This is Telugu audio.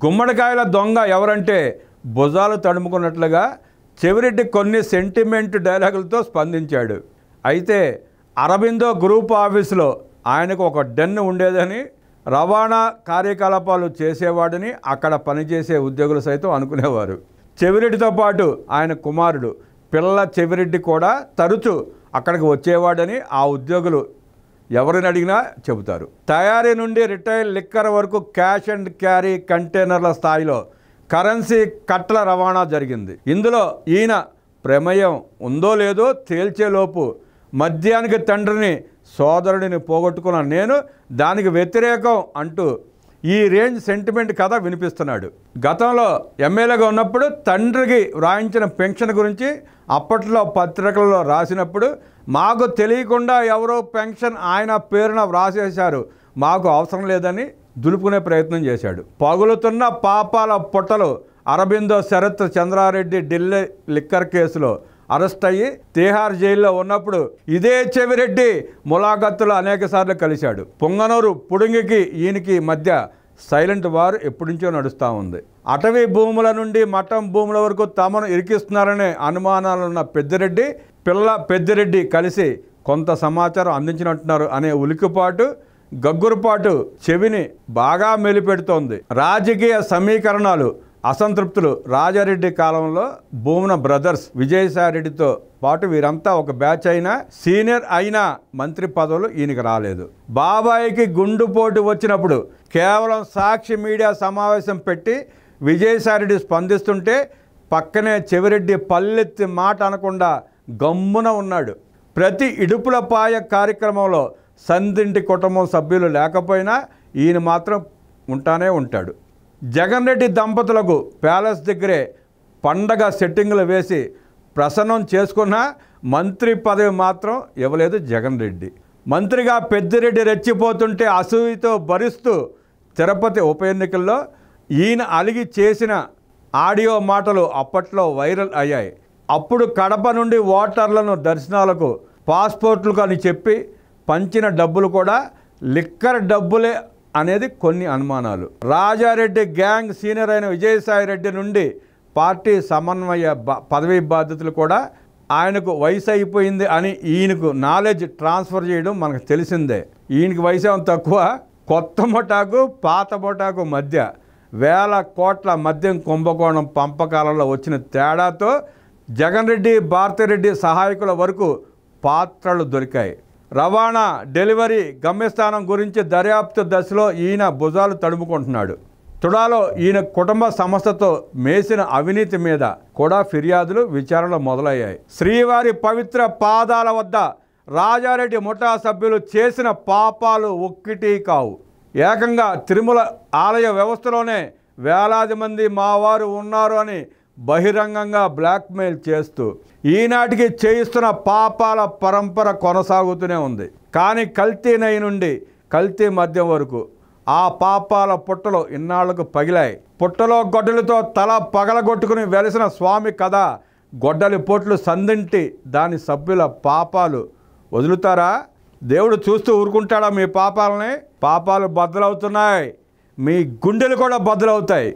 గుమ్మడికాయల దొంగ ఎవరంటే భుజాలు తడుముకున్నట్లుగా చెవిరెడ్డి కొన్ని సెంటిమెంట్ డైలాగులతో స్పందించాడు. అయితే అరబిందో గ్రూప్ ఆఫీసులో ఆయనకు ఒక డెన్ ఉండేదని, రవాణా కార్యకలాపాలు చేసేవాడని అక్కడ పనిచేసే ఉద్యోగులు సైతం అనుకునేవారు. చెవిరెడ్డితో పాటు ఆయన కుమారుడు పిల్ల చెవిరెడ్డి కూడా తరచూ అక్కడికి వచ్చేవాడని ఆ ఉద్యోగులు ఎవరిని అడిగినా చెబుతారు. తయారీ నుండి రిటైల్ లిక్కర్ వరకు క్యాష్ అండ్ క్యారీ కంటైనర్ల స్థాయిలో కరెన్సీ కట్టల రవాణా జరిగింది. ఇందులో ఈయన ప్రమేయం ఉందో లేదో తేల్చేలోపు మద్యానికి తండ్రిని సోదరుడిని పోగొట్టుకున్న నేను దానికి వ్యతిరేకం అంటూ ఈ రేంజ్ సెంటిమెంట్ కథ వినిపిస్తున్నాడు. గతంలో ఎమ్మెల్యేగా ఉన్నప్పుడు తండ్రికి వ్రాయించిన పెన్షన్ గురించి అప్పట్లో పత్రికల్లో రాసినప్పుడు మాకు తెలియకుండా ఎవరో పెన్షన్ ఆయన పేరున వ్రాసేశారు, మాకు అవసరం లేదని దులుపుకునే ప్రయత్నం చేశాడు. పగులుతున్న పాపాల పుట్టలు అరబిందో శరత్ చంద్రారెడ్డి ఢిల్లీ లిక్కర్ కేసులో అరెస్ట్ అయ్యి తిహార్ జైల్లో ఉన్నప్పుడు ఇదే చెవిరెడ్డి ములాఖత్తులు అనేకసార్లు కలిశాడు. పొంగనూరు పుడింగికి ఈయనకి మధ్య సైలెంట్ వార్ ఎప్పటినుంచో నడుస్తూ ఉంది. అటవీ భూముల నుండి మఠం భూముల వరకు తమను ఇరికిస్తున్నారనే అనుమానాలున్న పెద్దిరెడ్డి పిల్ల పెద్దిరెడ్డి కలిసి కొంత సమాచారం అందించినట్టున్నారు అనే ఉలికిపాటు గగ్గురుపాటు చెవిని బాగా మెలిపెడుతోంది. రాజకీయ సమీకరణాలు అసంతృప్తులు రాజారెడ్డి కాలంలో భూమన బ్రదర్స్ విజయసాయిరెడ్డితో పాటు వీరంతా ఒక బ్యాచ్ అయినా సీనియర్ అయినా మంత్రి పదవులు ఈయనకి రాలేదు. బాబాయికి గుండుపోటు వచ్చినప్పుడు కేవలం సాక్షి మీడియా సమావేశం పెట్టి విజయసాయిరెడ్డి స్పందిస్తుంటే పక్కనే చెవిరెడ్డి పల్లెత్తి మాట అనకుండా గమ్మున ఉన్నాడు. ప్రతి ఇడుపులపాయ కార్యక్రమంలో సందింటి కుటుంబం సభ్యులు లేకపోయినా ఈయన మాత్రం ఉంటానే ఉంటాడు. జగన్ రెడ్డి దంపతులకు ప్యాలెస్ దగ్గరే పండగ సెట్టింగులు వేసి ప్రసన్నం చేసుకున్న మంత్రి పదవి మాత్రం ఇవ్వలేదు జగన్ రెడ్డి. మంత్రిగా పెద్దిరెడ్డి రెచ్చిపోతుంటే అసూయతో భరిస్తూ తిరుపతి ఉప ఎన్నికల్లో ఈయన అలిగి చేసిన ఆడియో మాటలు అప్పట్లో వైరల్ అయ్యాయి. అప్పుడు కడప నుండి ఓటర్లను దర్శనాలకు పాస్పోర్ట్లు అని చెప్పి పంచిన డబ్బులు కూడా లిక్కర్ డబ్బులే అనేది కొన్ని అనుమానాలు. రాజారెడ్డి గ్యాంగ్ సీనియర్ అయిన విజయసాయిరెడ్డి నుండి పార్టీ సమన్వయ పదవీ బాధ్యతలు కూడా ఆయనకు వయసు అయిపోయింది అని ఈయనకు నాలెడ్జ్ ట్రాన్స్ఫర్ చేయడం మనకు తెలిసిందే. ఈయనకి వయసు ఏమో తక్కువ. కొత్త ముఠాకు పాత ముఠాకు మధ్య వేల కోట్ల మద్యం కుంభకోణం పంపకాలలో వచ్చిన తేడాతో జగన్ రెడ్డి భారతిరెడ్డి సహాయకుల వరకు పాత్రలు దొరికాయి. రవాణా డెలివరీ గమ్యస్థానం గురించి దర్యాప్తు దశలో ఈయన భుజాలు తడుముకుంటున్నాడు. తుడాలో ఈయన కుటుంబ సంస్థతో మేసిన అవినీతి మీద కూడా ఫిర్యాదులు విచారణలు మొదలయ్యాయి. శ్రీవారి పవిత్ర పాదాల వద్ద రాజారెడ్డి ముఠా సభ్యులు చేసిన పాపాలు ఒక్కటి కావు. ఏకంగా తిరుమల ఆలయ వ్యవస్థలోనే వేలాది మంది మావారు ఉన్నారు అని బహిరంగంగా బ్లాక్మెయిల్ చేస్తూ ఈనాటికి చేయిస్తున్న పాపాల పరంపర కొనసాగుతూనే ఉంది. కానీ కల్తీ నెయ్యి నుండి కల్తీ మద్యం వరకు ఆ పాపాల పుట్టలు ఇన్నాళ్లకు పగిలాయి. పుట్టలో గొడ్డలతో తల పగలగొట్టుకుని వెలిసిన స్వామి కథ గొడ్డలి పొట్లు సందింటి దాని సభ్యుల పాపాలు వదులుతారా? దేవుడు చూస్తూ ఊరుకుంటాడా మీ పాపాలని? పాపాలు బద్దలవుతున్నాయి, మీ గుండెలు కూడా బద్దలవుతాయి.